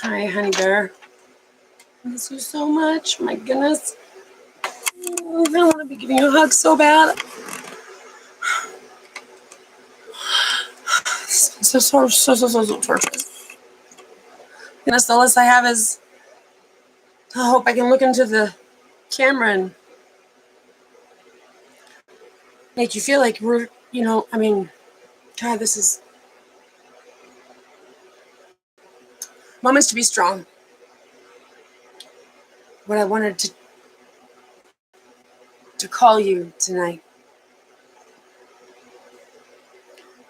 Hi, honey bear. I miss you so much. My goodness. I want to be giving you a hug so bad. So torturous. Goodness, the less I have is I hope I can look into the camera and make you feel like we're, God, this is moments to be strong. What I wanted to call you tonight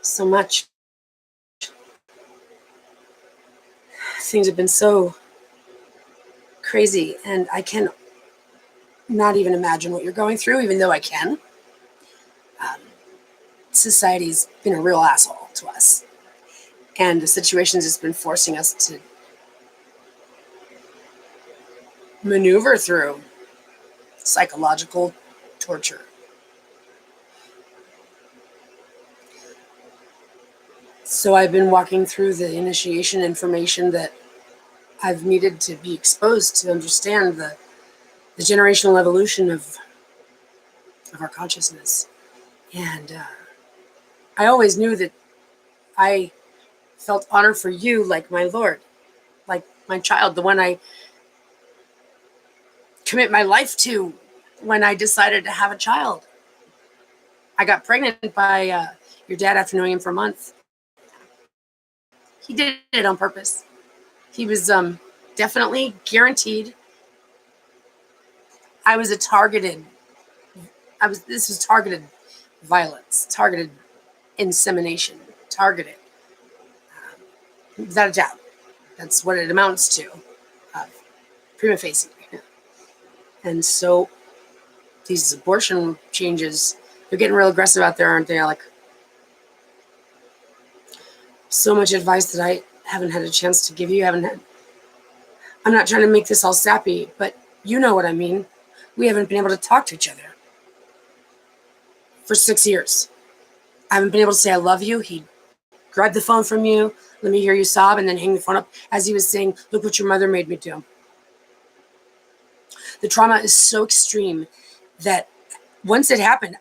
so much. Things have been so crazy, and I can not even imagine what you're going through, even though I can. Society's been a real asshole to us, and the situations has been forcing us to maneuver through psychological torture. So I've been walking through the initiation information that I've needed to be exposed to understand the generational evolution of our consciousness. And I always knew that I felt honor for you like my Lord, like my child, the one I commit my life to when I decided to have a child. I got pregnant by your dad after knowing him for a month. He did it on purpose. He was definitely guaranteed. This was targeted violence, targeted insemination, targeted, without a doubt. That's what it amounts to, prima facie. And so these abortion changes, they're getting real aggressive out there, aren't they, Alec? So much advice that I haven't had a chance to give you. I'm not trying to make this all sappy, but you know what I mean. We haven't been able to talk to each other for 6 years. I haven't been able to say I love you. He'd grab the phone from you, let me hear you sob, and then hang the phone up as he was saying, look what your mother made me do. The trauma is so extreme that once it happened,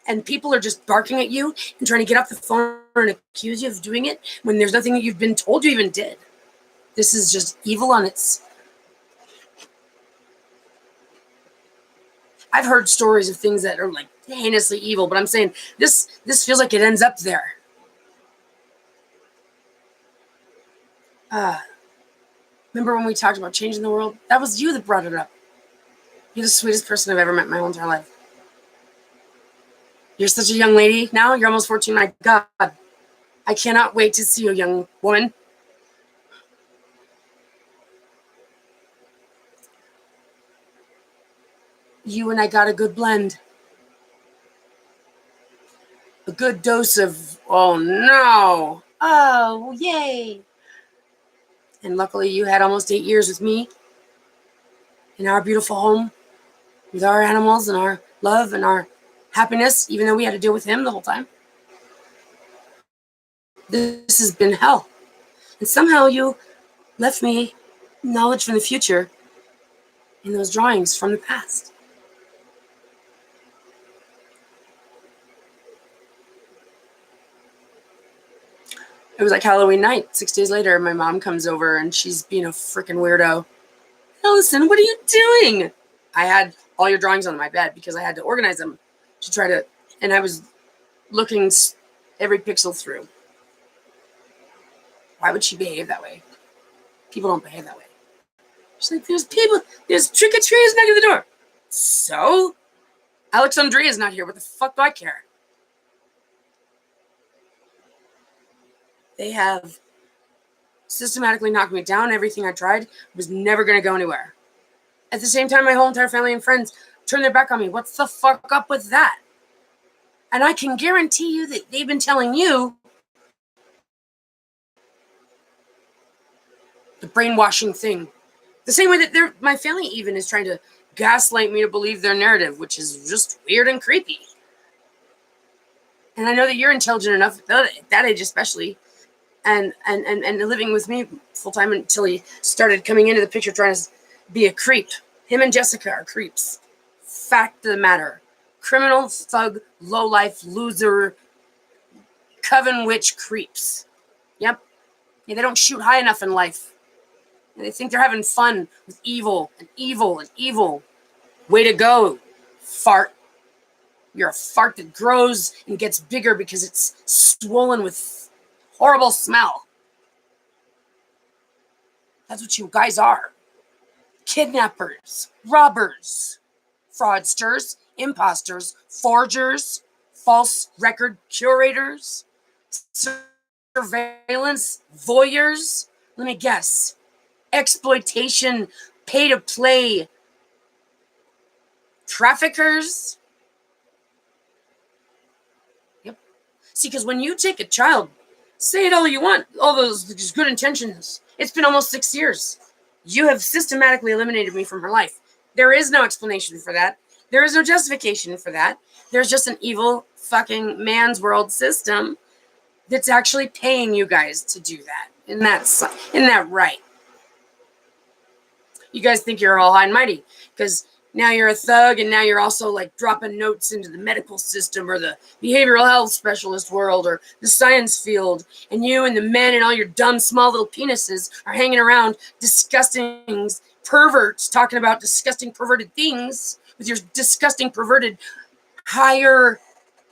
and people are just barking at you and trying to get off the phone and accuse you of doing it when there's nothing that you've been told you even did. This is just evil on its... I've heard stories of things that are like heinously evil, but I'm saying this feels like it ends up there. Remember when we talked about changing the world? That was you that brought it up. You're the sweetest person I've ever met in my whole entire life. You're such a young lady now. You're almost 14. My God. I cannot wait to see you, young woman. You and I got a good blend. A good dose of, oh no. Oh, yay. And luckily you had almost 8 years with me in our beautiful home with our animals and our love and our happiness, even though we had to deal with him the whole time. This has been hell. And somehow you left me knowledge from the future in those drawings from the past. It was like Halloween night. 6 days later, my mom comes over and she's being a freaking weirdo. Allison, what are you doing? I had all your drawings on my bed because I had to organize them to try to, and I was looking every pixel through. Why would she behave that way? People don't behave that way. She's like, there's trick-or-treaters knocking at the door. So? Aleksandria is not here. What the fuck do I care? They have systematically knocked me down. Everything I tried was never going to go anywhere. At the same time, my whole entire family and friends turned their back on me. What's the fuck up with that? And I can guarantee you that they've been telling you the brainwashing thing. The same way that my family even is trying to gaslight me to believe their narrative, which is just weird and creepy. And I know that you're intelligent enough, at that age especially, and living with me full time until he started coming into the picture trying to be a creep. Him and Jessica are creeps. Fact of the matter. Criminal, thug, lowlife, loser, coven witch creeps. Yep. Yeah, they don't shoot high enough in life. And they think they're having fun with evil and evil and evil. Way to go, fart. You're a fart that grows and gets bigger because it's swollen with horrible smell. That's what you guys are. Kidnappers, robbers, fraudsters, imposters, forgers, false record curators, surveillance, voyeurs. Let me guess. Exploitation, pay to play, traffickers. Yep. See, because when you take a child, say it all you want, all those good intentions. It's been almost 6 years. You have systematically eliminated me from her life. There is no explanation for that. There is no justification for that. There's just an evil fucking man's world system that's actually paying you guys to do that. And isn't that right? You guys think you're all high and mighty because now you're a thug and now you're also like dropping notes into the medical system or the behavioral health specialist world or the science field, and you and the men and all your dumb small little penises are hanging around disgusting perverts talking about disgusting perverted things with your disgusting perverted higher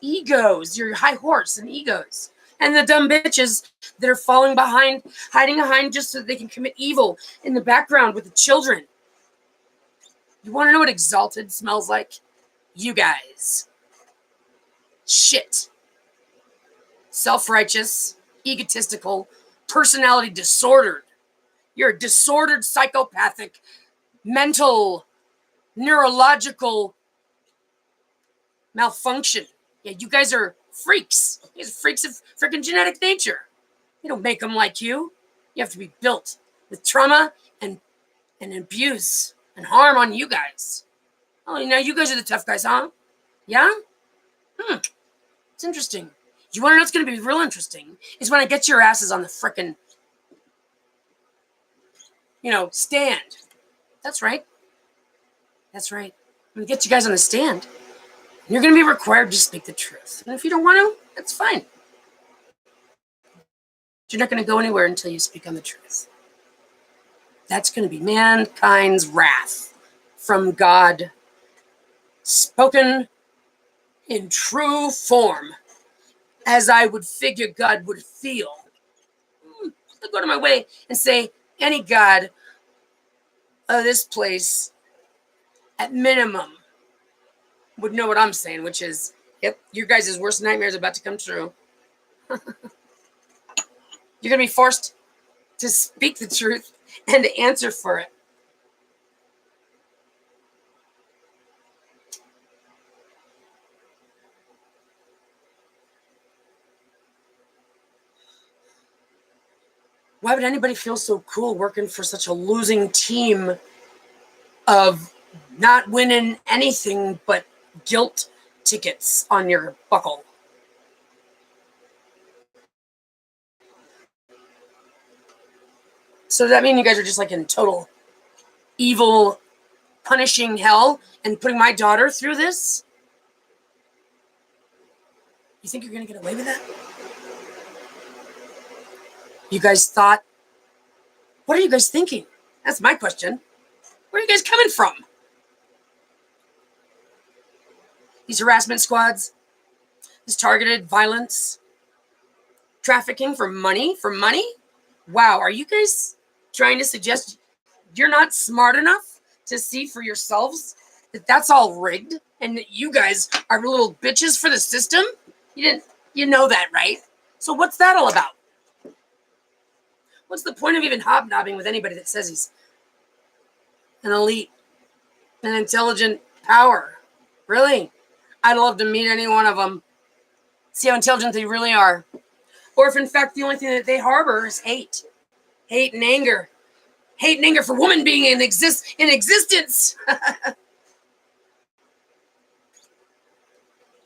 egos, your high horse and egos, and the dumb bitches that are falling behind, hiding behind just so they can commit evil in the background with the children. You want to know what exalted smells like? You guys. Shit. Self-righteous, egotistical, personality disordered. You're a disordered, psychopathic, mental, neurological malfunction. Yeah, you guys are freaks. You guys are freaks of freaking genetic nature. You don't make them like you. You have to be built with trauma and abuse and harm on you guys. Oh, now you guys are the tough guys, huh? Yeah? It's interesting. You want to know what's going to be real interesting? Is when I get your asses on the frickin', stand. That's right. That's right. I'm going to get you guys on the stand. You're going to be required to speak the truth. And if you don't want to, that's fine. You're not going to go anywhere until you speak on the truth. That's going to be mankind's wrath from God, spoken in true form, as I would figure God would feel. I'll go to my way and say, any God of this place, at minimum, would know what I'm saying, which is, yep, your guys' worst nightmare is about to come true. You're going to be forced to speak the truth and to answer for it. Why would anybody feel so cool working for such a losing team of not winning anything but guilt tickets on your buckle? So does that mean you guys are just like in total evil, punishing hell and putting my daughter through this? You think you're going to get away with that? You guys thought, what are you guys thinking? That's my question. Where are you guys coming from? These harassment squads, this targeted violence, trafficking for money? Wow, are you guys trying to suggest you're not smart enough to see for yourselves that that's all rigged and that you guys are little bitches for the system? You know that, right? So what's that all about? What's the point of even hobnobbing with anybody that says he's an elite, an intelligent power? Really? I'd love to meet any one of them. See how intelligent they really are. Or if in fact the only thing that they harbor is hate. Hate and anger. Hate and anger for women being in existence.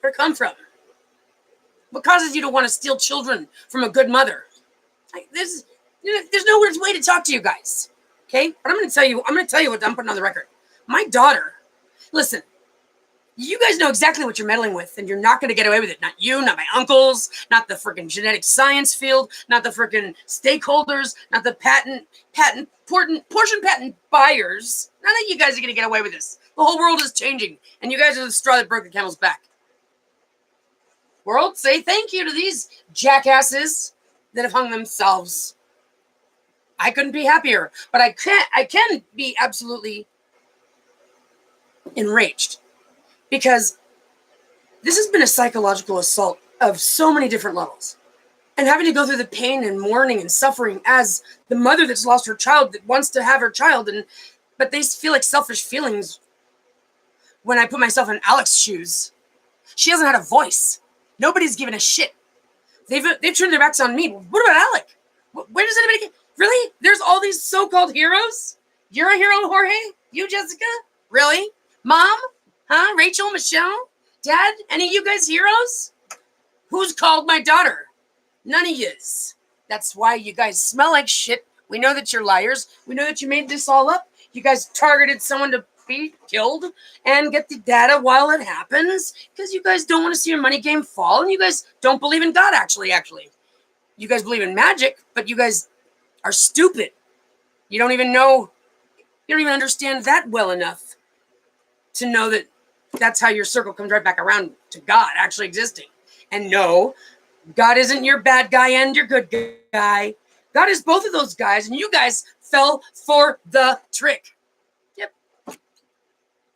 Where it come from? What causes you to want to steal children from a good mother? There's no way to talk to you guys. Okay? But I'm going to tell you what I'm putting on the record. My daughter, listen, you guys know exactly what you're meddling with, and you're not going to get away with it. Not you, not my uncles, not the freaking genetic science field, not the freaking stakeholders, not the portion patent buyers. None of you guys are going to get away with this. The whole world is changing, and you guys are the straw that broke the camel's back. World, say thank you to these jackasses that have hung themselves. I couldn't be happier, but I can be absolutely enraged because this has been a psychological assault of so many different levels. And having to go through the pain and mourning and suffering as the mother that's lost her child that wants to have her child, but they feel like selfish feelings when I put myself in Alex's shoes. She hasn't had a voice. Nobody's given a shit. They've turned their backs on me. What about Alec? Where does anybody get? Really? There's all these so-called heroes? You're a hero, Jorge? You, Jessica? Really? Mom? Huh? Rachel? Michelle? Dad? Any of you guys heroes? Who's called my daughter? None of yous. That's why you guys smell like shit. We know that you're liars. We know that you made this all up. You guys targeted someone to be killed and get the data while it happens because you guys don't want to see your money game fall, and you guys don't believe in God, actually. You guys believe in magic, but you guys are stupid. You don't even understand that well enough to know that that's how your circle comes right back around to God actually existing. And no, God isn't your bad guy and your good guy. God is both of those guys, and you guys fell for the trick. Yep.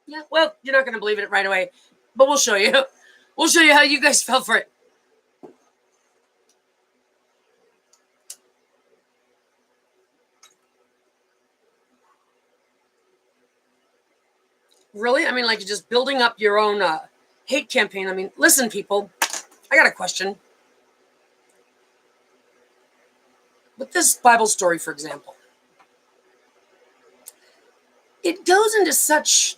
Yeah, well, you're not going to believe it right away, but we'll show you. We'll show you how you guys fell for it. Really? I mean, like, just building up your own hate campaign. I mean, listen, people, I got a question. With this Bible story, for example, it goes into such,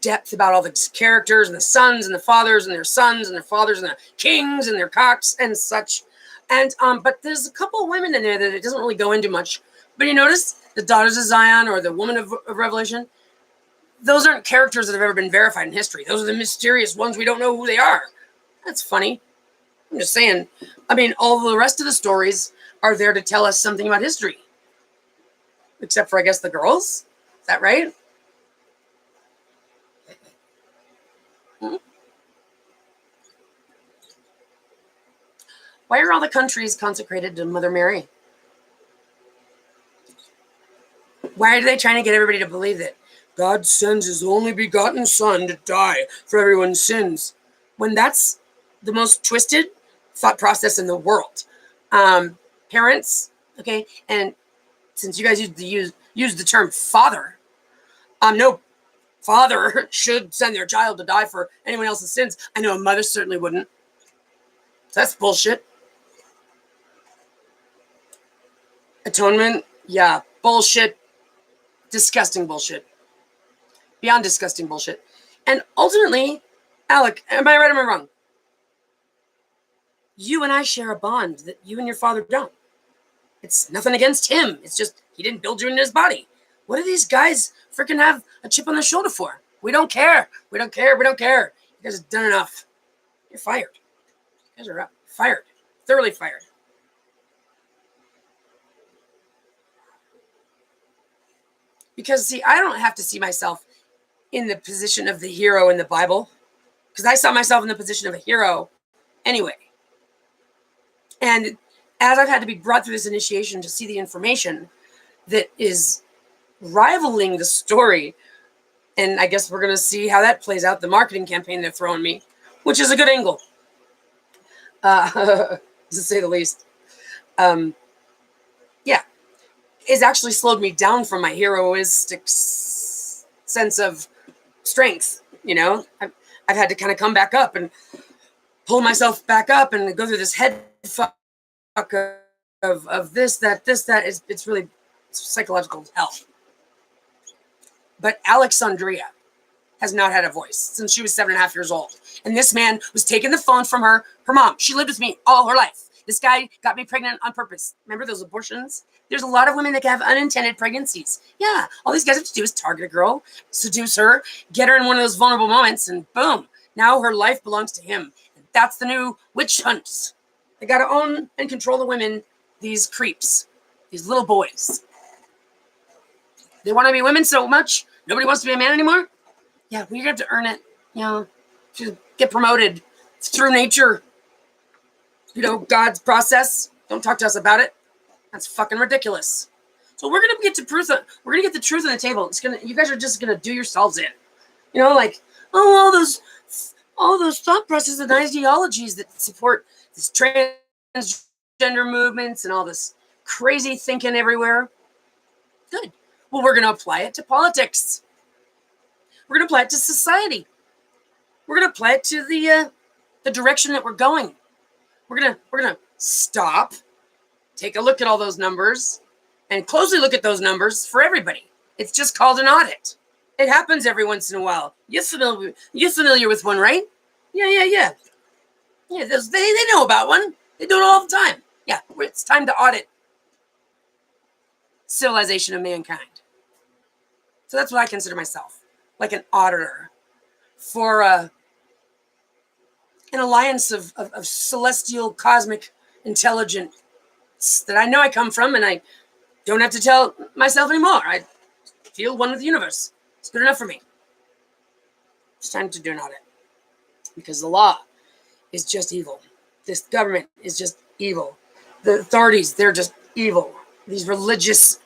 depth about all the characters and the sons and the fathers and their sons and their fathers and the kings and their cocks and such. And but there's a couple of women in there that it doesn't really go into much. But you notice the daughters of Zion or the woman of Revelation, those aren't characters that have ever been verified in history. Those are the mysterious ones. We don't know who they are. That's funny. I'm just saying. I mean, all the rest of the stories are there to tell us something about history. Except for, I guess, the girls. Is that right? Why are all the countries consecrated to Mother Mary? Why are they trying to get everybody to believe that God sends his only begotten son to die for everyone's sins, when that's the most twisted thought process in the world? Parents, okay, and since you guys use the term father, no father should send their child to die for anyone else's sins. I know a mother certainly wouldn't. That's bullshit. Atonement, yeah, bullshit. Disgusting bullshit. Beyond disgusting bullshit. And ultimately, Alec, am I right or am I wrong? You and I share a bond that you and your father don't. It's nothing against him. It's just he didn't build you in his body. What do these guys freaking have a chip on their shoulder for? We don't care. We don't care. We don't care. You guys have done enough. You're fired. You guys are fired. Thoroughly fired. Because, see, I don't have to see myself in the position of the hero in the Bible, because I saw myself in the position of a hero anyway. And as I've had to be brought through this initiation to see the information that is rivaling the story, and I guess we're going to see how that plays out, the marketing campaign they're throwing me, which is a good angle, to say the least. Yeah. It's actually slowed me down from my heroistic sense of strength. I've had to kind of come back up and pull myself back up and go through this head fuck of this, that. It's really psychological hell. But Aleksandria has not had a voice since she was 7.5 years old. And this man was taking the phone from her mom. She lived with me all her life. This guy got me pregnant on purpose. Remember those abortions? There's a lot of women that have unintended pregnancies. Yeah, all these guys have to do is target a girl, seduce her, get her in one of those vulnerable moments, and boom, now her life belongs to him. And that's the new witch hunts. They got to own and control the women, these creeps, these little boys. They want to be women so much, nobody wants to be a man anymore? Yeah, we have to earn it. You know, to get promoted. It's through nature. You know, God's process. Don't talk to us about it. That's fucking ridiculous. So we're gonna get to truth. We're gonna get the truth on the table. It's gonna. You guys are just gonna do yourselves in. You know, like, oh, all those thought processes and ideologies that support this transgender movements and all this crazy thinking everywhere. Good. Well, we're gonna apply it to politics. We're gonna apply it to society. We're gonna apply it to the direction that we're going. We're gonna stop, take a look at all those numbers, and closely look at those numbers for everybody. It's just called an audit. It happens every once in a while. You're familiar with one, right? Yeah. Yeah, they know about one. They do it all the time. Yeah, it's time to audit civilization of mankind. So that's what I consider myself, like an auditor for an alliance of celestial, cosmic intelligence that I know I come from, and I don't have to tell myself anymore. I feel one with the universe. It's good enough for me. It's time to do an audit, because the law is just evil. This government is just evil. The authorities, they're just evil. These religious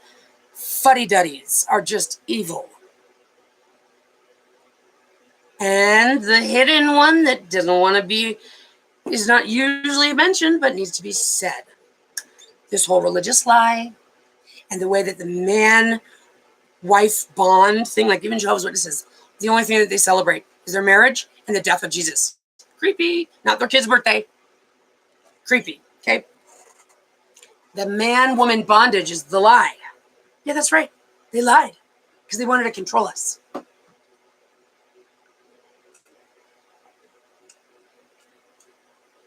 fuddy-duddies are just evil. And the hidden one that doesn't want to be, is not usually mentioned, but needs to be said. This whole religious lie, and the way that the man-wife bond thing, like even Jehovah's Witnesses, the only thing that they celebrate is their marriage and the death of Jesus. Creepy. Not their kid's birthday. Creepy. Okay? The man-woman bondage is the lie. Yeah, that's right. They lied because they wanted to control us.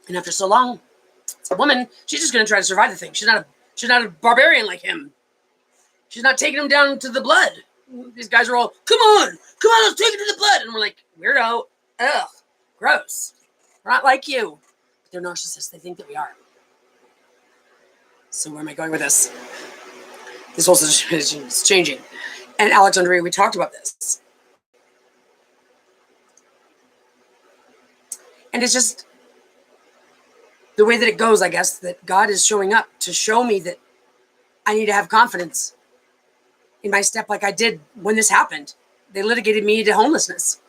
And after so long, it's a woman, she's just going to try to survive the thing. She's not a barbarian like him. She's not taking him down to the blood. These guys are all, come on, let's take it to the blood. And we're like, weirdo, ugh, gross. We're not like you. But they're narcissists. They think that we are. So where am I going with this? This whole situation is changing. And Aleksandria, we talked about this. And it's just the way that it goes, I guess, that God is showing up to show me that I need to have confidence in my step, like I did when this happened. They litigated me to homelessness.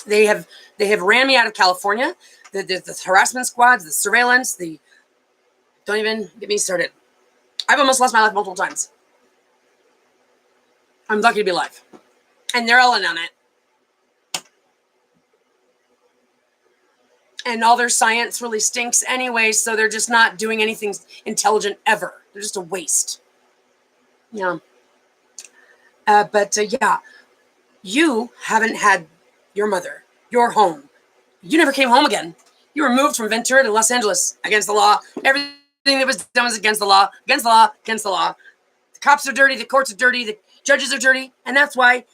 They have ran me out of California. The harassment squads, the surveillance, don't even get me started. I've almost lost my life multiple times. I'm lucky to be alive. And they're all in on it. And all their science really stinks anyway, so they're just not doing anything intelligent ever. They're just a waste. Yeah. But you haven't had your mother, your home. You never came home again. You were moved from Ventura to Los Angeles against the law. Everything that was done was against the law, against the law, against the law. The cops are dirty, the courts are dirty, the judges are dirty, and that's why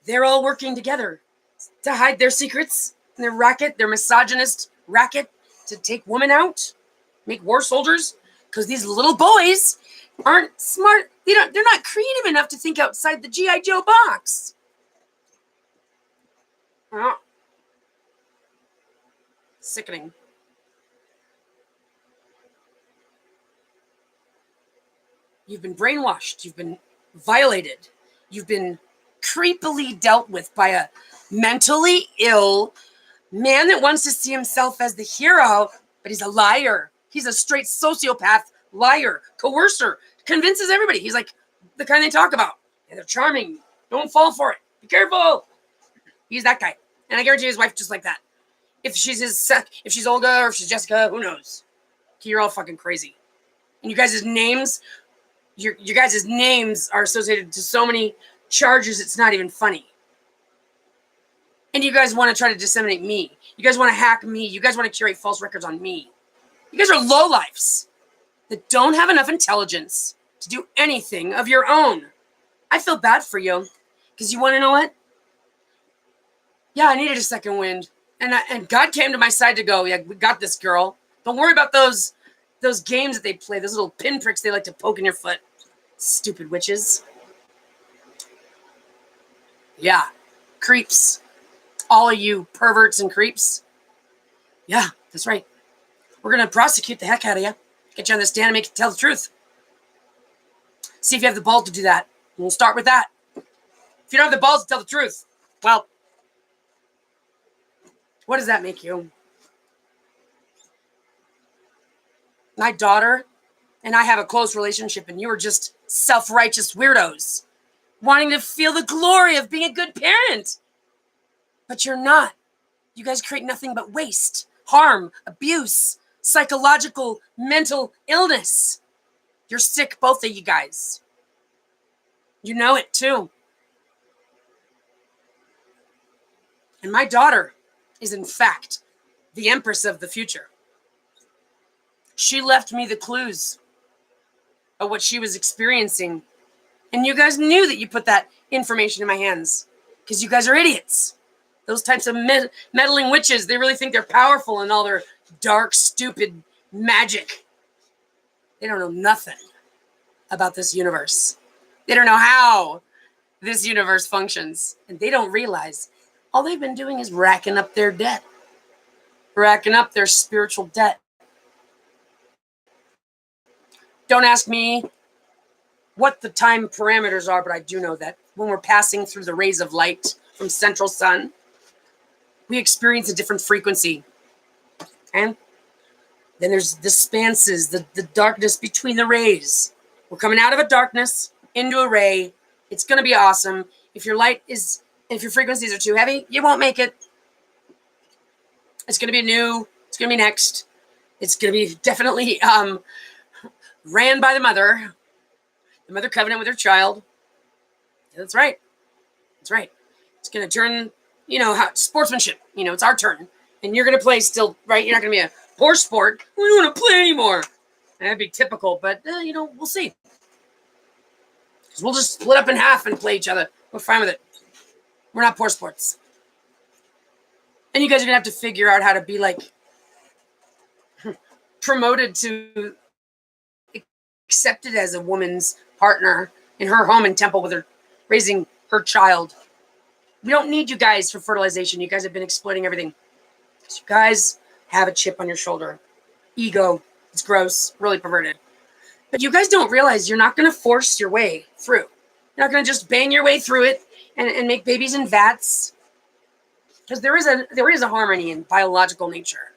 they're all working together to hide their secrets and their racket, their misogynist racket, to take women out, make war soldiers, because these little boys aren't smart. They're not creative enough to think outside the G.I. Joe box. Oh. Sickening. You've been brainwashed. You've been violated. You've been creepily dealt with by a mentally ill man that wants to see himself as the hero, but he's a liar. He's a straight sociopath, liar, coercer, convinces everybody. He's like the kind they talk about. And they're charming. Don't fall for it. Be careful. He's that guy. And I guarantee his wife just like that. If she's Olga or if she's Jessica, who knows? You're all fucking crazy. And you guys' names, your guys' names are associated to so many charges, it's not even funny. And you guys want to try to disseminate me. You guys want to hack me. You guys want to curate false records on me. You guys are lowlifes. that don't have enough intelligence to do anything of your own. I feel bad for you, because you want to know what? Yeah, I needed a second wind, and God came to my side to go, yeah, we got this, girl. Don't worry about those games that they play, those little pinpricks they like to poke in your foot. Stupid witches. Yeah, creeps. All of you perverts and creeps. Yeah, that's right. We're going to prosecute the heck out of you. Get you on the stand and make you tell the truth. See if you have the balls to do that. We'll start with that. If you don't have the balls to tell the truth, well, what does that make you? My daughter and I have a close relationship, and you are just self-righteous weirdos wanting to feel the glory of being a good parent. But you're not. You guys create nothing but waste, harm, abuse, psychological, mental illness. You're sick, both of you guys. You know it too. And my daughter is, in fact, the empress of the future. She left me the clues of what she was experiencing. And you guys knew that you put that information in my hands, because you guys are idiots. Those types of meddling witches, they really think they're powerful in all their dark, stupid magic. They don't know nothing about this universe. They don't know how this universe functions. And they don't realize all they've been doing is racking up their debt, racking up their spiritual debt. Don't ask me what the time parameters are, but I do know that when we're passing through the rays of light from central sun, we experience a different frequency. And then there's the spanses, the darkness between the rays. We're coming out of a darkness into a ray. It's going to be awesome. If your frequencies are too heavy, you won't make it. It's going to be new. It's going to be next. It's going to be definitely ran by the mother covenant with her child. Yeah, that's right. That's right. It's going to turn, sportsmanship. It's our turn. And you're going to play still, right? You're not going to be a poor sport. We don't want to play anymore. That'd be typical, but, we'll see. Because we'll just split up in half and play each other. We're fine with it. We're not poor sports. And you guys are going to have to figure out how to be, promoted to accepted as a woman's partner in her home and temple with her raising her child. We don't need you guys for fertilization. You guys have been exploiting everything. So you guys have a chip on your shoulder. Ego. It's gross. Really perverted. But you guys don't realize you're not going to force your way through. You're not going to just bang your way through it and make babies in vats. Because there is a harmony in biological nature.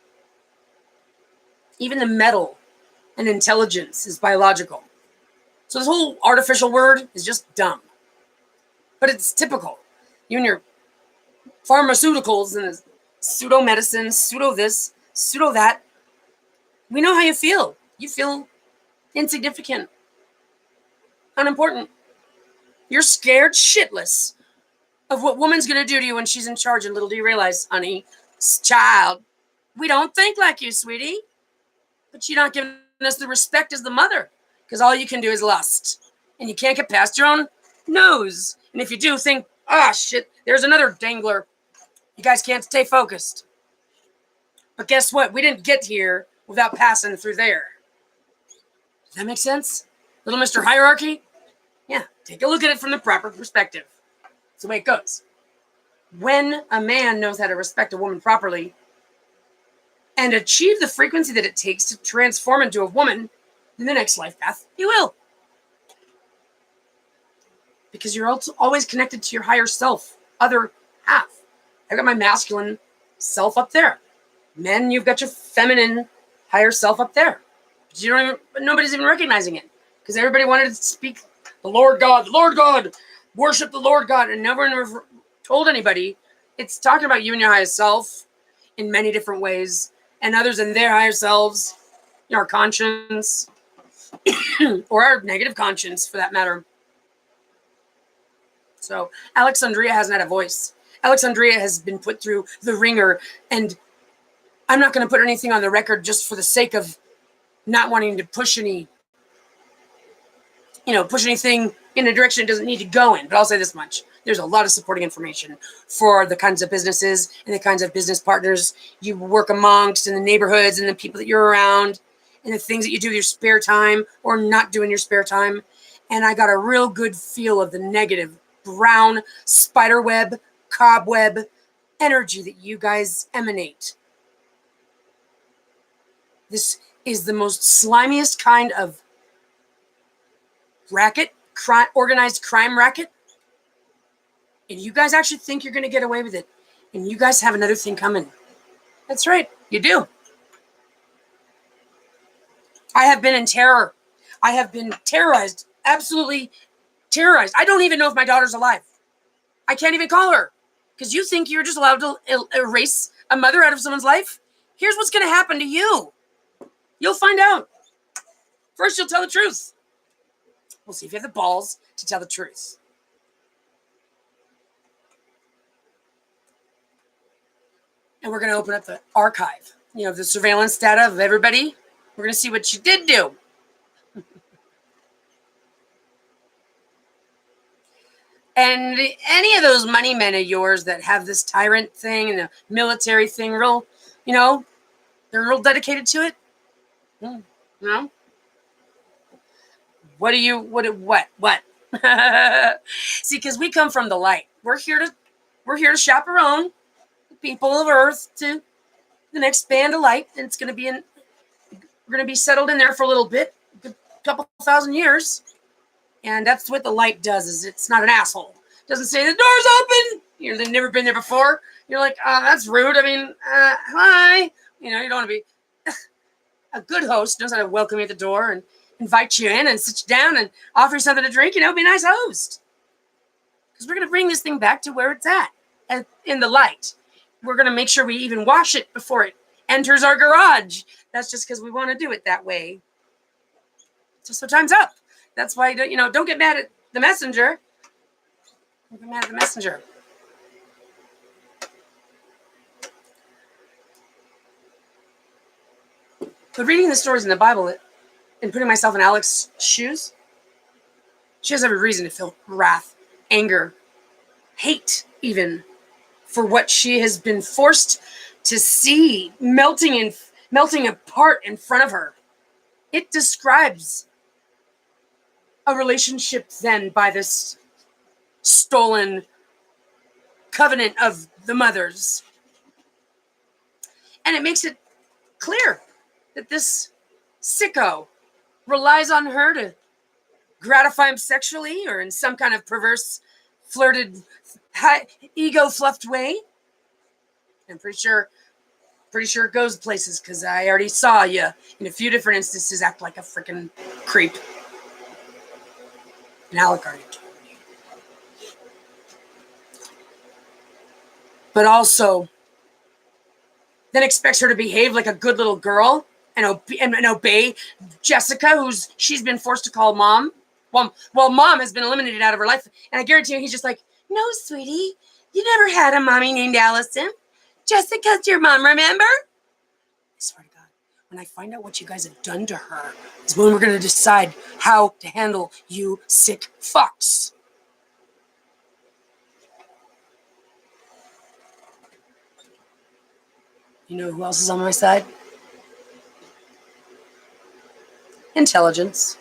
Even the metal and intelligence is biological. So this whole artificial word is just dumb. But it's typical. You and your pharmaceuticals and pseudo medicine, pseudo this, pseudo that. We know how you feel. You feel insignificant, unimportant. You're scared shitless of what woman's going to do to you when she's in charge. And little do you realize, honey, child, we don't think like you, sweetie. But you're not giving us the respect as the mother, because all you can do is lust. And you can't get past your own nose. And if you do, think, shit, there's another dangler. You guys can't stay focused. But guess what? We didn't get here without passing through there. Does that make sense? Little Mr. Hierarchy? Yeah, take a look at it from the proper perspective. That's the way it goes. When a man knows how to respect a woman properly and achieve the frequency that it takes to transform into a woman in the next life path, he will. Because you're also always connected to your higher self, other half. I've got my masculine self up there. Men, you've got your feminine higher self up there. But nobody's even recognizing it. Because everybody wanted to speak the Lord God, worship the Lord God, and never told anybody. It's talking about you and your higher self in many different ways, and others in their higher selves, our conscience, or our negative conscience for that matter. So Aleksandria hasn't had a voice. Aleksandria has been put through the ringer, and I'm not going to put anything on the record just for the sake of not wanting to push anything in a direction it doesn't need to go in. But I'll say this much. There's a lot of supporting information for the kinds of businesses and the kinds of business partners you work amongst and the neighborhoods and the people that you're around and the things that you do with your spare time or not do in your spare time. And I got a real good feel of the negative brown spiderweb, cobweb energy that you guys emanate. This is the most slimiest kind of racket, organized crime racket. And you guys actually think you're going to get away with it. And you guys have another thing coming. That's right. You do. I have been in terror. I have been terrorized. Absolutely terrorized. I don't even know if my daughter's alive. I can't even call her. Because you think you're just allowed to erase a mother out of someone's life? Here's what's going to happen to you. You'll find out. First, you'll tell the truth. We'll see if you have the balls to tell the truth. And we're going to open up the archive, the surveillance data of everybody. We're going to see what you did do. And any of those money men of yours that have this tyrant thing and the military thing, they're real dedicated to it. What? See, because we come from the light. We're here to chaperone people of Earth to the next band of light, and it's going to be we're going to be settled in there for a little bit, a couple thousand years, and that's what the light does. Is it's not an asshole. It doesn't say the door's open. They've never been there before. You're like, that's rude. I mean, hi. You don't want to be a good host. Knows how to welcome you at the door and invite you in and sit you down and offer you something to drink. Be a nice host. Because we're going to bring this thing back to where it's at in the light. We're going to make sure we even wash it before it enters our garage. That's just because we want to do it that way. So time's up. That's why, don't get mad at the messenger. Don't get mad at the messenger. But reading the stories in the Bible and putting myself in Alex's shoes, she has every reason to feel wrath, anger, hate even, for what she has been forced to see melting apart in front of her. It describes a relationship then by this stolen covenant of the mothers. And it makes it clear that this sicko relies on her to gratify him sexually or in some kind of perverse, flirted, ego-fluffed way. I'm pretty sure it goes places because I already saw you in a few different instances act like a freaking creep. And Alec already told me. But also, then expects her to behave like a good little girl and obey Jessica, she's been forced to call mom. Well, mom has been eliminated out of her life. And I guarantee you, he's just like, no, sweetie, you never had a mommy named Allison. Jessica's your mom, remember? I swear to God, when I find out what you guys have done to her, is when we're going to decide how to handle you sick fucks. You know who else is on my side? Intelligence.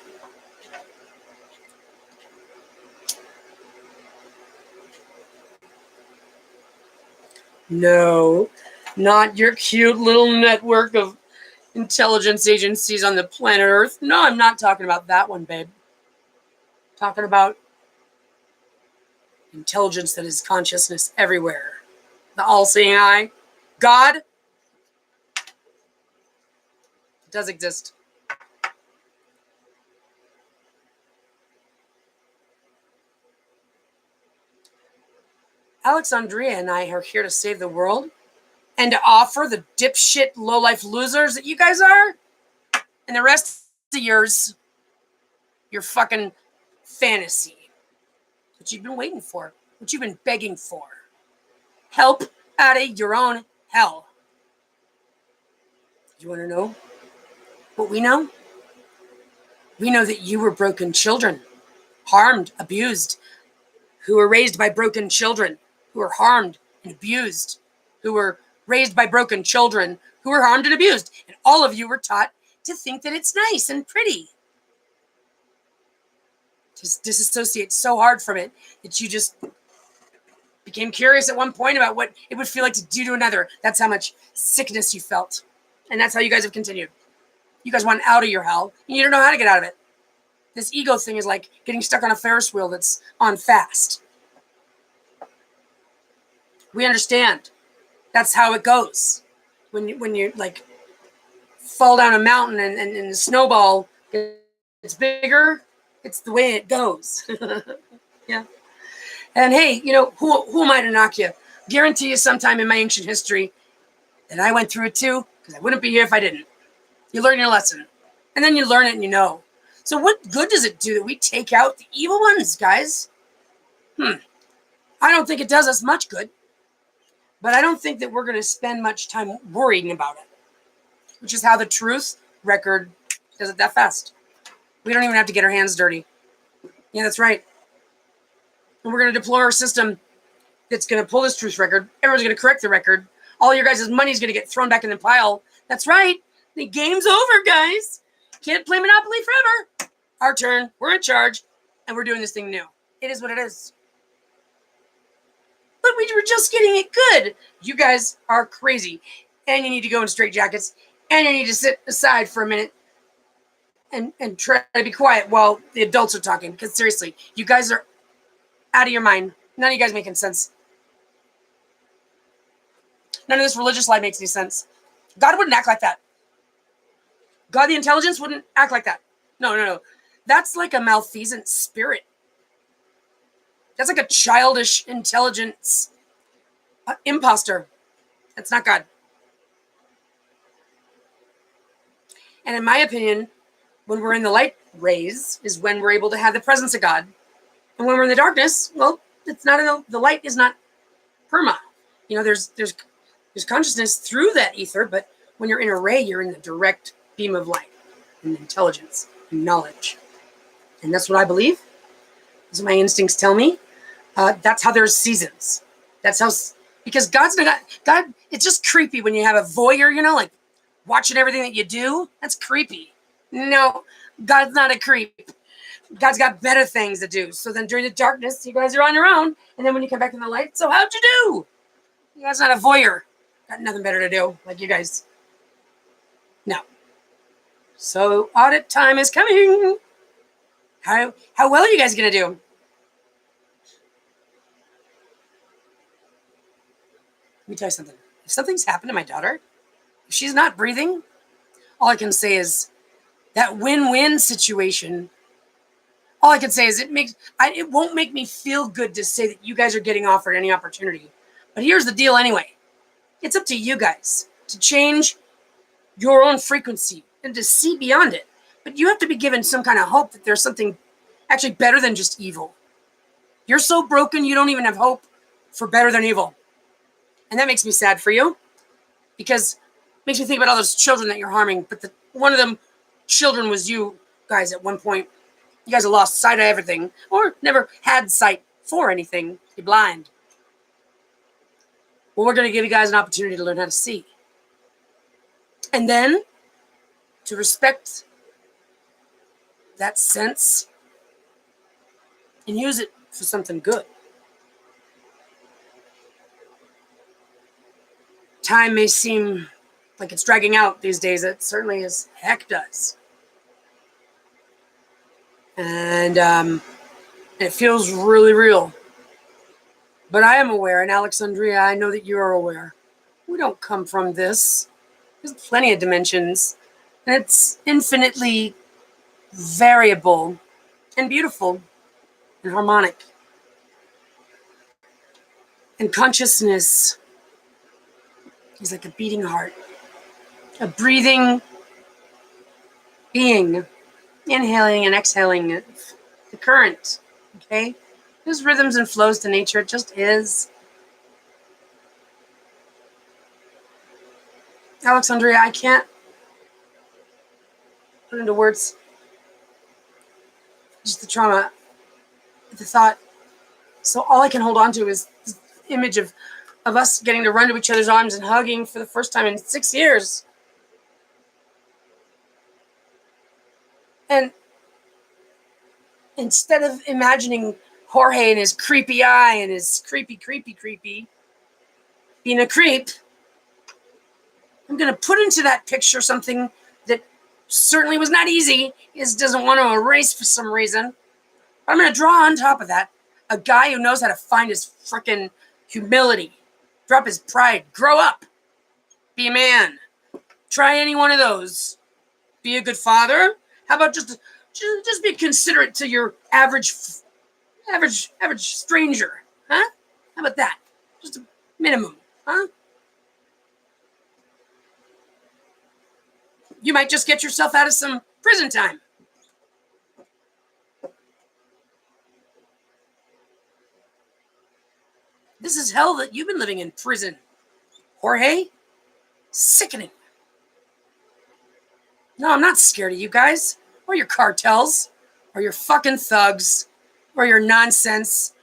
No, not your cute little network of intelligence agencies on the planet Earth. No, I'm not talking about that one, babe. I'm talking about intelligence that is consciousness everywhere. The all-seeing eye. God does exist. Aleksandria and I are here to save the world and to offer the dipshit low-life losers that you guys are and the rest of yours your fucking fantasy. What you've been waiting for. What you've been begging for. Help out of your own hell. You want to know? what we know that you were broken children, harmed, abused, who were raised by broken children, who were harmed and abused, who were raised by broken children, who were harmed and abused. And all of you were taught to think that it's nice and pretty. To disassociate so hard from it that you just became curious at one point about what it would feel like to do to another. That's how much sickness you felt. And that's how you guys have continued. You guys want out of your hell, and you don't know how to get out of it. This ego thing is like getting stuck on a Ferris wheel that's on fast. We understand. That's how it goes. When you like fall down a mountain and the snowball gets bigger, it's the way it goes. Yeah. And hey, who am I to knock you? Guarantee you sometime in my ancient history that I went through it too, because I wouldn't be here if I didn't. You learn your lesson. And then you learn it and you know. So what good does it do that we take out the evil ones, guys? I don't think it does us much good. But I don't think that we're going to spend much time worrying about it, which is how the truth record does it that fast. We don't even have to get our hands dirty. Yeah, that's right. And we're going to deploy our system that's going to pull this truth record. Everyone's going to correct the record. All your guys' money is going to get thrown back in the pile. That's right. The game's over, guys. Can't play Monopoly forever. Our turn. We're in charge. And we're doing this thing new. It is what it is. But we were just getting it good. You guys are crazy. And you need to go in straitjackets. And you need to sit aside for a minute and try to be quiet while the adults are talking. Because seriously, you guys are out of your mind. None of you guys making sense. None of this religious life makes any sense. God wouldn't act like that. God, the intelligence, wouldn't act like that. No. That's like a malfeasant spirit. That's like a childish intelligence imposter. That's not God. And in my opinion, when we're in the light rays is when we're able to have the presence of God. And when we're in the darkness, well, it's not the light is not perma. There's consciousness through that ether, but when you're in a ray, you're in the direct beam of light and intelligence and knowledge. And that's what I believe. That's what my instincts tell me. That's how there's seasons. That's how, because God, it's just creepy when you have a voyeur, like watching everything that you do. That's creepy. No, God's not a creep. God's got better things to do. So then during the darkness, you guys are on your own. And then when you come back in the light, so how'd you do? You guys not a voyeur. Got nothing better to do, like you guys. No. So audit time is coming. How well are you guys going to do? Let me tell you something. If something's happened to my daughter, if she's not breathing, all I can say is that win-win situation. All I can say is it won't make me feel good to say that you guys are getting offered any opportunity. But here's the deal anyway. It's up to you guys to change your own frequency and to see beyond it. But you have to be given some kind of hope that there's something actually better than just evil. You're so broken, you don't even have hope for better than evil. And that makes me sad for you because it makes me think about all those children that you're harming. But one of them children was you guys at one point. You guys have lost sight of everything or never had sight for anything. You're blind. Well, we're going to give you guys an opportunity to learn how to see. And then to respect that sense and use it for something good. Time may seem like it's dragging out these days. It certainly as heck does. And it feels really real. But I am aware, and Aleksandria, I know that you are aware. We don't come from this. There's plenty of dimensions. And it's infinitely variable and beautiful and harmonic. And consciousness is like a beating heart, a breathing being, inhaling and exhaling the current, okay? There's rhythms and flows to nature. It just is. Aleksandria, I can't put into words. Just the trauma, the thought. So all I can hold on to is the image of us getting to run to each other's arms and hugging for the first time in 6 years. And instead of imagining Jorge and his creepy eye and his creepy being a creep, I'm going to put into that picture something that certainly was not easy. He doesn't want to erase for some reason. But I'm going to draw on top of that a guy who knows how to find his frickin' humility, drop his pride, grow up, be a man. Try any one of those. Be a good father. How about just be considerate to your average stranger, huh? How about that? Just a minimum, huh? You might just get yourself out of some prison time. This is hell that you've been living in prison, Jorge. Sickening. No, I'm not scared of you guys, or your cartels, or your fucking thugs, or your nonsense,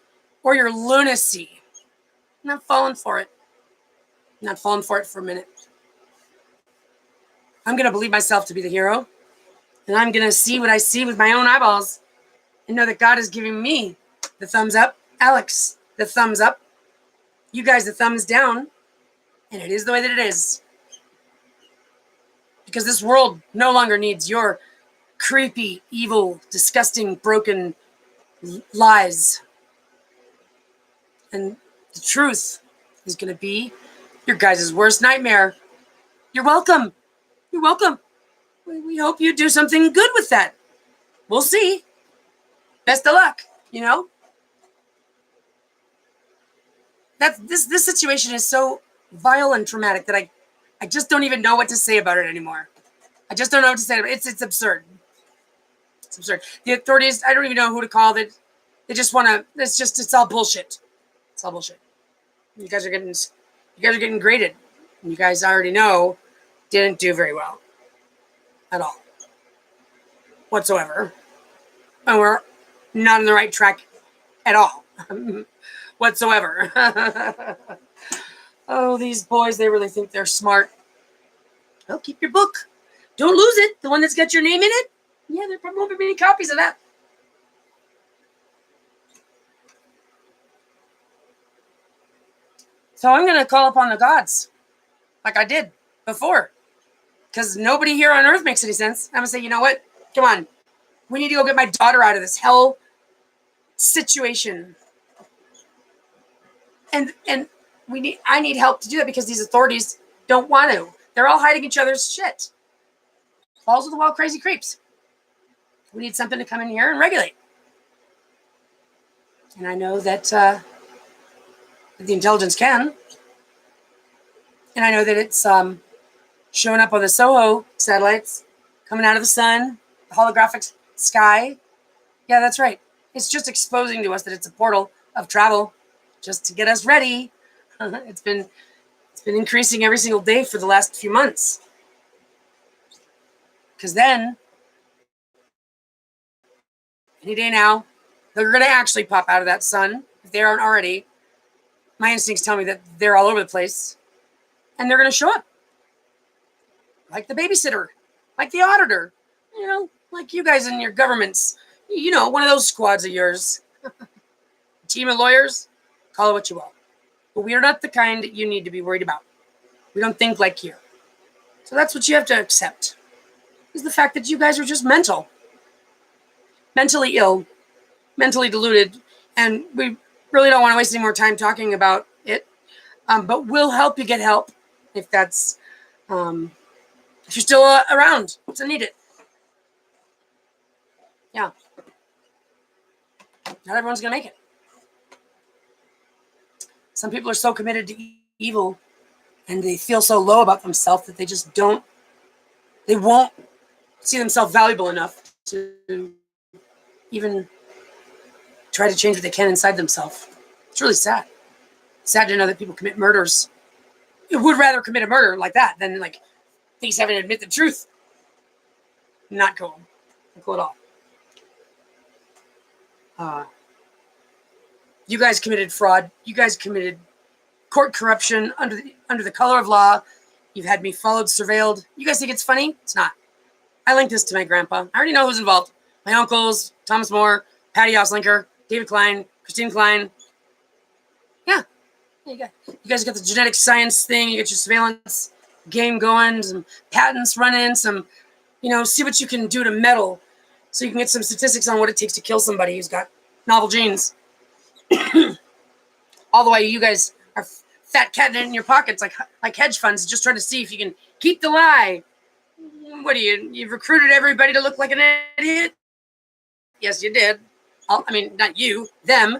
or your lunacy. I'm not falling for it. I'm not falling for it for a minute. I'm going to believe myself to be the hero, and I'm going to see what I see with my own eyeballs and know that God is giving me the thumbs up. Alex, the thumbs up. You guys, the thumbs down. And it is the way that it is. Because this world no longer needs your creepy, evil, disgusting, broken lies. And the truth is going to be your guys' worst nightmare. You're welcome. You're welcome. We hope you do something good with that. We'll see. Best of luck, you know? This situation is so vile and traumatic that I just don't even know what to say about it anymore. I just don't know what to say about it. It's absurd. It's absurd. The authorities, I don't even know who to call. They just want to, it's all bullshit. It's all bullshit. You guys are getting graded. And you guys already know didn't do very well. At all. Whatsoever. And we're not on the right track at all. Whatsoever. Oh, these boys, they really think they're smart. Well, keep your book. Don't lose it. The one that's got your name in it. Yeah, there probably won't be many copies of that. So I'm going to call upon the gods like I did before. Because nobody here on earth makes any sense. I'm going to say, you know what? Come on. We need to go get my daughter out of this hell situation. And I need help to do that because these authorities don't want to. They're all hiding each other's shit. Balls of the wall crazy creeps. We need something to come in here and regulate. And I know that the intelligence can. And I know that it's showing up on the SOHO satellites, coming out of the sun, the holographic sky. Yeah, that's right. It's just exposing to us that it's a portal of travel just to get us ready. It's been increasing every single day for the last few months. Because then, any day now, they're going to actually pop out of that sun. If they aren't already, my instincts tell me that they're all over the place. And they're going to show up. Like the babysitter, like the auditor, you know, like you guys in your governments, you know, one of those squads of yours. Team of lawyers, call it what you will. But we are not the kind that you need to be worried about. We don't think like you. So that's what you have to accept. Is the fact that you guys are just mentally ill, mentally deluded, and we really don't want to waste any more time talking about it. But we'll help you get help if that's, if you're still around to need it. Yeah. Not everyone's going to make it. Some people are so committed to evil and they feel so low about themselves that they won't see themselves valuable enough to even try to change what they can inside themselves. It's really sad. Sad to know that people commit murders. You would rather commit a murder like that than like things having to admit the truth. Not cool. Not cool at all. You guys committed fraud. You guys committed court corruption under the color of law. You've had me followed, surveilled. You guys think it's funny? It's not. I linked this to my grandpa. I already know who's involved. My uncles, Thomas More, Patty Oslinker, David Klein, Christine Klein. Yeah. You guys got the genetic science thing. You got your surveillance game going, some patents running, some, see what you can do to meddle so you can get some statistics on what it takes to kill somebody who's got novel genes. All the way you guys are fat catting it in your pockets like hedge funds, just trying to see if you can keep the lie. What do you've recruited everybody to look like an idiot? Yes, you did. I mean, not you, them.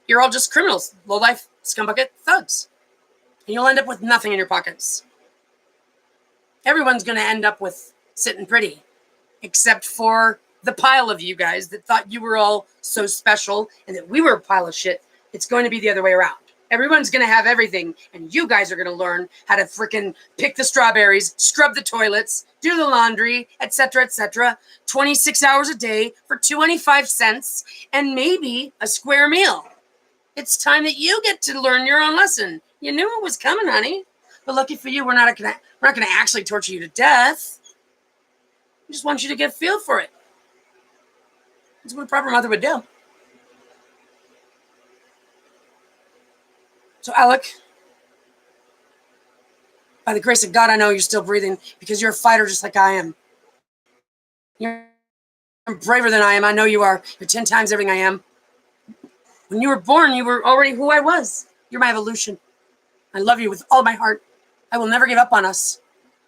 You're all just criminals, low-life, scumbucket thugs. And you'll end up with nothing in your pockets. Everyone's going to end up with sitting pretty, except for the pile of you guys that thought you were all so special and that we were a pile of shit. It's going to be the other way around. Everyone's going to have everything, and you guys are going to learn how to freaking pick the strawberries, scrub the toilets, do the laundry, etc., 26 hours a day for 25 cents and maybe a square meal. It's time that you get to learn your own lesson. You knew it was coming, honey. But lucky for you, we're not going to actually torture you to death. We just want you to get a feel for it. That's what a proper mother would do. So, Alec, by the grace of God, I know you're still breathing because you're a fighter just like I am. You're braver than I am. I know you are. You're 10 times everything I am. When you were born, you were already who I was. You're my evolution. I love you with all my heart. I will never give up on us.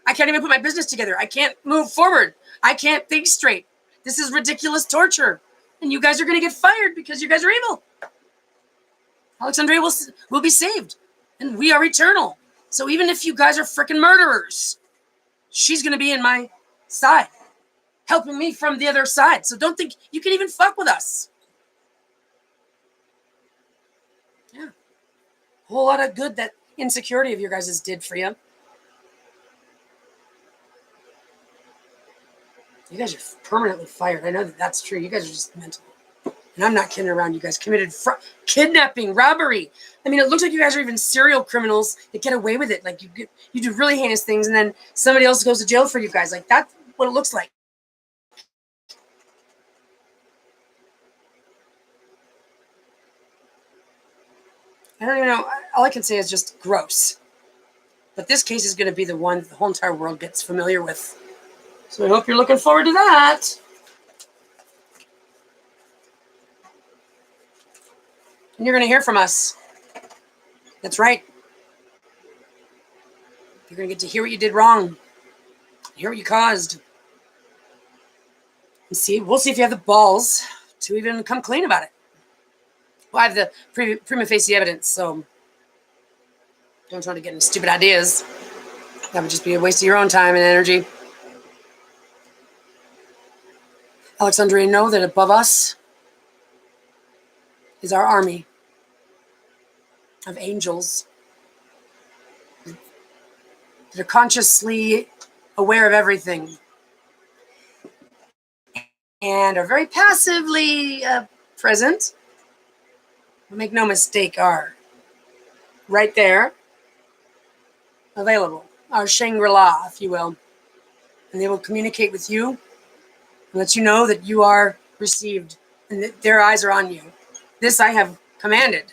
I can't even put my business together. I can't move forward. I can't think straight. This is ridiculous torture. And you guys are going to get fired because you guys are evil. Aleksandria will be saved. And we are eternal. So even if you guys are freaking murderers, she's going to be in my side, helping me from the other side. So don't think you can even fuck with us. Yeah. A whole lot of good that insecurity of your guys' did for you. You guys are permanently fired. I know that that's true. You guys are just mental. And I'm not kidding around. You guys committed kidnapping, robbery. I mean, it looks like you guys are even serial criminals that get away with it. Like you do really heinous things, and then somebody else goes to jail for you guys. Like that's what it looks like. I don't even know. All I can say is just gross. But this case is going to be the one the whole entire world gets familiar with. So I hope you're looking forward to that. And you're going to hear from us. That's right. You're going to get to hear what you did wrong. Hear what you caused. And we'll see if you have the balls to even come clean about it. Well, I have the prima facie evidence, so don't try to get any stupid ideas. That would just be a waste of your own time and energy. Aleksandria, know that above us is our army of angels that are consciously aware of everything and are very passively present. Make no mistake, are right there, available, our Shangri-La, if you will. And they will communicate with you and let you know that you are received and that their eyes are on you. This I have commanded,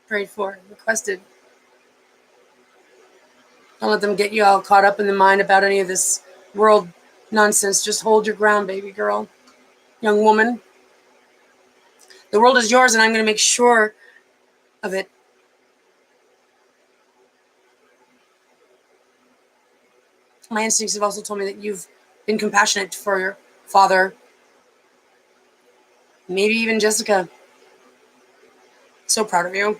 prayed for, requested. Don't let them get you all caught up in the mind about any of this world nonsense. Just hold your ground, baby girl, young woman. The world is yours, and I'm going to make sure of it. My instincts have also told me that you've been compassionate for your father, maybe even Jessica. So proud of you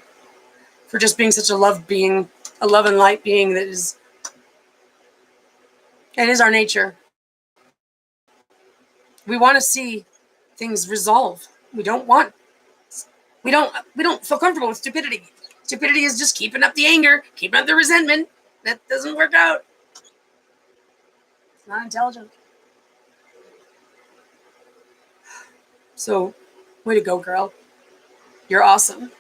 for just being such a love being, a love and light being that is, it is our nature. We want to see things resolve. We don't feel comfortable with stupidity. Stupidity is just keeping up the anger, keeping up the resentment. That doesn't work out. not intelligent. So, way to go, girl. You're awesome.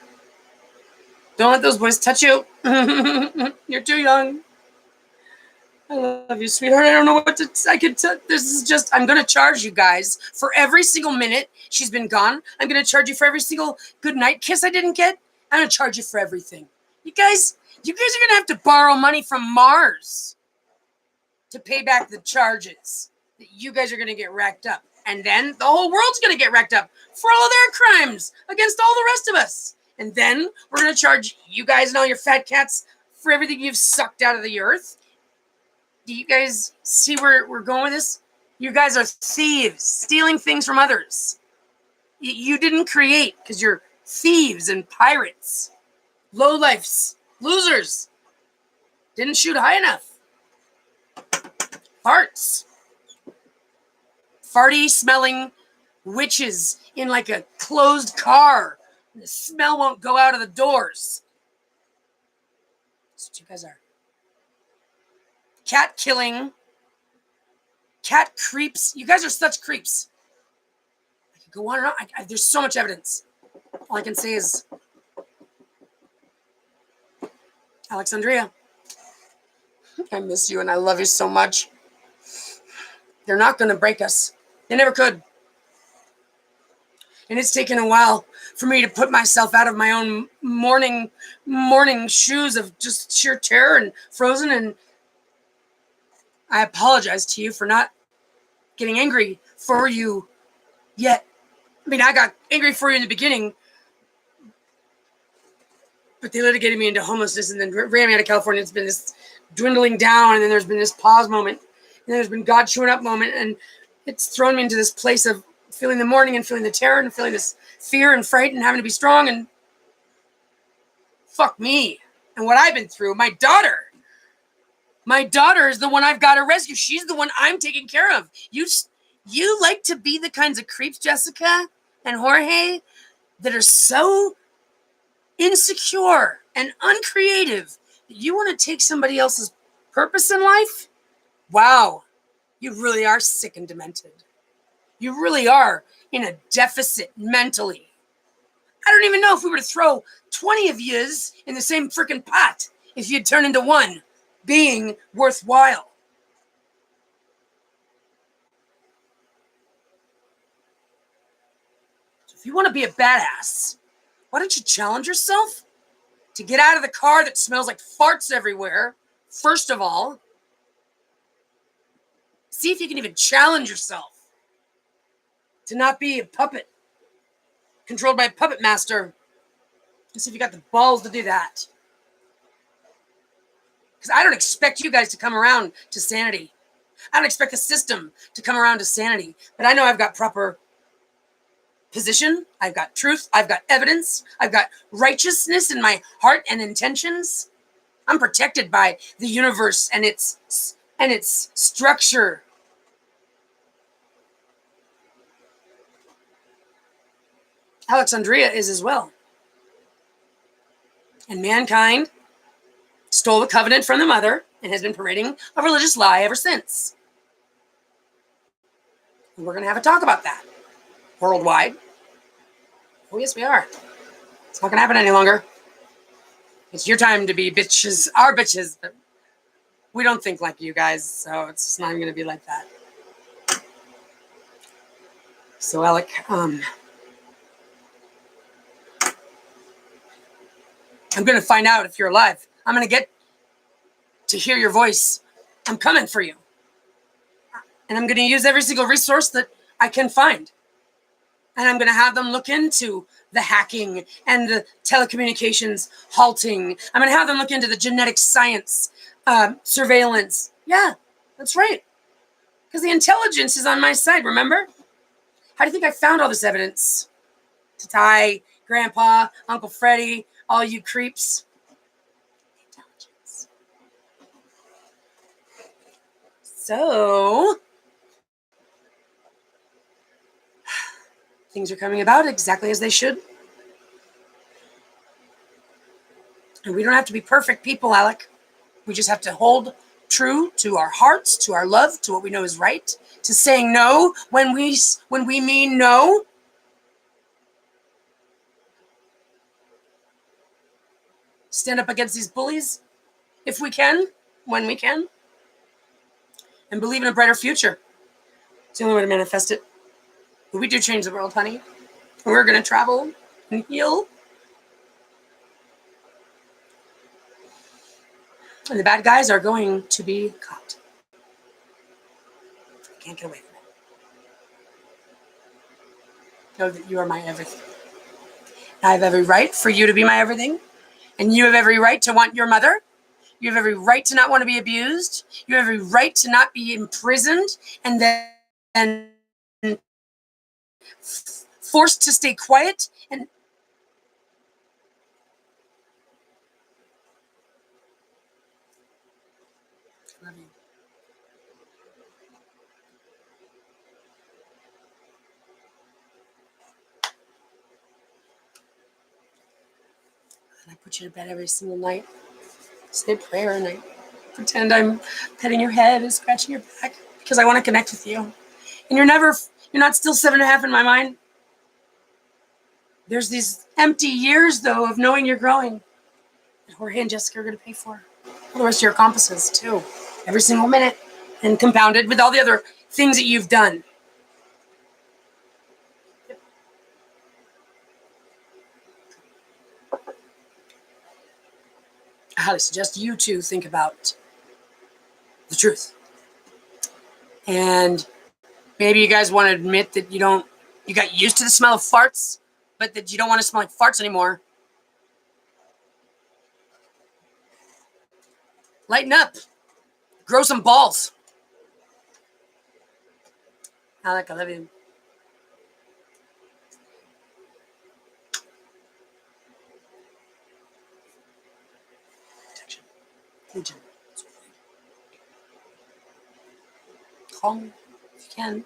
Don't let those boys touch you. You're too young. I love you, sweetheart. I don't know what to. This is just. I'm gonna charge you guys for every single minute she's been gone. I'm gonna charge you for every single good night kiss I didn't get. I'm gonna charge you for everything. You guys are gonna have to borrow money from Mars to pay back the charges that you guys are gonna get racked up, and then the whole world's gonna get racked up for all of their crimes against all the rest of us. And then we're gonna charge you guys and all your fat cats for everything you've sucked out of the earth. Do you guys see where we're going with this? You guys are thieves, stealing things from others. You didn't create because you're thieves and pirates. Lowlifes, losers. Didn't shoot high enough. Farts. Farty smelling witches in like a closed car. And the smell won't go out of the doors. That's what you guys are. Cat killing, cat creeps. You guys are such creeps. I could go on and on. There's so much evidence. All I can say is, Aleksandria, I miss you and I love you so much. They're not going to break us. They never could. And it's taken a while for me to put myself out of my own morning shoes of just sheer terror and frozen. And I apologize to you for not getting angry for you yet. I mean, I got angry for you in the beginning, but they litigated me into homelessness and then ran me out of California. It's been this dwindling down, and then there's been this pause moment, and then there's been God showing up moment, and it's thrown me into this place of feeling the mourning and feeling the terror and feeling this fear and fright and having to be strong, and fuck me and what I've been through. My daughter is the one I've got to rescue. She's the one I'm taking care of. You like to be the kinds of creeps, Jessica and Jorge, that are so insecure and uncreative that you want to take somebody else's purpose in life? Wow, you really are sick and demented. You really are in a deficit mentally. I don't even know if we were to throw 20 of yous in the same freaking pot if you'd turn into one being worthwhile. So if you want to be a badass, why don't you challenge yourself to get out of the car that smells like farts everywhere, first of all. See if you can even challenge yourself to not be a puppet controlled by a puppet master. And see if you got the balls to do that. Because I don't expect you guys to come around to sanity. I don't expect the system to come around to sanity. But I know I've got proper position. I've got truth. I've got evidence. I've got righteousness in my heart and intentions. I'm protected by the universe and its structure. Aleksandria is as well. And mankind stole the covenant from the mother and has been parading a religious lie ever since. And we're going to have a talk about that worldwide. Oh, yes, we are. It's not going to happen any longer. It's your time to be bitches, our bitches. But we don't think like you guys, so it's just not even going to be like that. So, Alec, I'm going to find out if you're alive. I'm going to get to hear your voice. I'm coming for you. And I'm going to use every single resource that I can find. And I'm going to have them look into the hacking and the telecommunications halting. I'm going to have them look into the genetic science surveillance. Yeah, that's right. Because the intelligence is on my side, remember? How do you think I found all this evidence? Tatai, Grandpa, Uncle Freddie, all you creeps. Intelligence. So, things are coming about exactly as they should. And we don't have to be perfect people, Alec. We just have to hold true to our hearts, to our love, to what we know is right, to saying no when we mean no. Stand up against these bullies if we can, when we can, and believe in a brighter future. It's the only way to manifest it. But we do change the world, honey. We're going to travel and heal. And the bad guys are going to be caught. I can't get away from it. Know that you are my everything. I have every right for you to be my everything. And you have every right to want your mother. You have every right to not want to be abused. You have every right to not be imprisoned and then forced to stay quiet. And I love you. And I put you to bed every single night. Say a prayer and I pretend I'm petting your head and scratching your back because I want to connect with you. And you're not still 7.5 in my mind. There's these empty years, though, of knowing you're growing that Jorge and Jessica are going to pay for. All the rest of your accomplices, too. Every single minute. And compounded with all the other things that you've done. I highly suggest you two think about the truth. And maybe you guys want to admit that you got used to the smell of farts, but that you don't want to smell like farts anymore. Lighten up. Grow some balls. Alec, I love you. Protection. Legion. Call me if you can.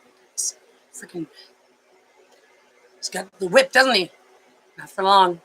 He's got the whip, doesn't he? Not for long.